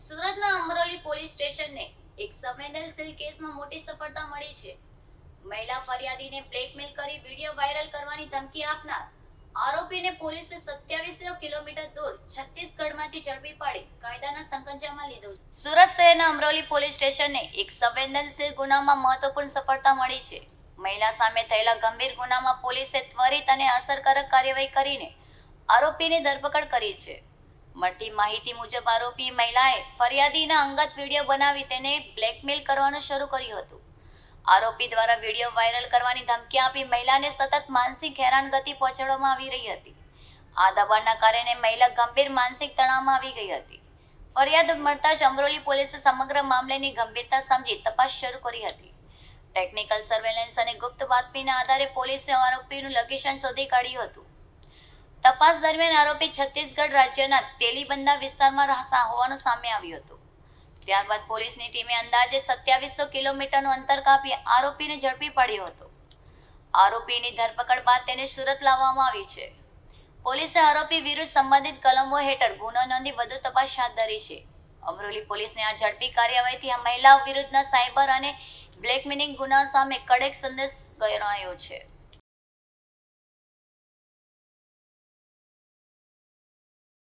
સુરતના અમરોલી પોલીસ સ્ટેશનને એક સંવેદનશીલ કેસમાં મોટી સફળતા મળી છે. મહિલા ફરિયાદીને બ્લેકમેલ કરી વિડીયો વાયરલ કરવાની ધમકી આપનાર આરોપીને પોલીસે 2700 કિલોમીટર દૂર છત્તીસગઢમાંથી ઝડપી પાડી કાયદાના સંકંજામાં લીધો છે. સુરત શહેરના અમરોલી પોલીસ સ્ટેશનને એક સંવેદનશીલ ગુનામાં મહત્વપૂર્ણ સફળતા મળી છે. મહિલા સામે થયેલા ગંભીર ગુનામાં પોલીસે ત્વરિત અને અસરકારક કાર્યવાહી કરીને આરોપીની ધરપકડ કરી છે. મળતી માહિતી મુજબ આરોપી મહિલાએ ફરિયાદીના અંગત વિડીયો બનાવી તેને બ્લેકમેલ કરવાનું શરૂ કર્યું હતું. આરોપી દ્વારા વિડીયો વાયરલ કરવાની ધમકી આપી મહિલાને સતત માનસિક હેરાનગતિ પહોંચાડવામાં આવી રહી હતી. આ દબાણના કારણે મહિલા ગંભીર માનસિક તણાવમાં આવી ગઈ હતી. ફરિયાદ મળતા જ અમરોલી પોલીસે સમગ્ર મામલેની ગંભીરતા સમજી તપાસ શરૂ કરી હતી. ટેકનિકલ સર્વેલન્સ અને ગુપ્ત બાતમીના આધારે પોલીસે આરોપીનું લોકેશન શોધી કાઢ્યું હતું. તપાસ દરમિયાન આરોપી છત્તીસગઢ રાજ્યના તેલીબંધા વિસ્તારમાં હોવાનું સામે આવ્યું હતું. ત્યારબાદ પોલીસની ટીમે અંદાજે 2700 કિલોમીટરનું અંતર કાપી આરોપીને ઝડપી પાડ્યો હતો. આરોપીની ધરપકડ બાદ તેને સુરત લાવવામાં આવી છે. પોલીસે આરોપી વિરુદ્ધ સંબંધિત કલમો હેઠળ ગુનો નોંધી વધુ તપાસ હાથ ધરી છે. અમરોલી પોલીસની આ ઝડપી કાર્યવાહીથી આ મહિલાઓ વિરુદ્ધના સાયબર અને બ્લેકમેલિંગ ગુના સામે કડક સંદેશ ગણાયો છે.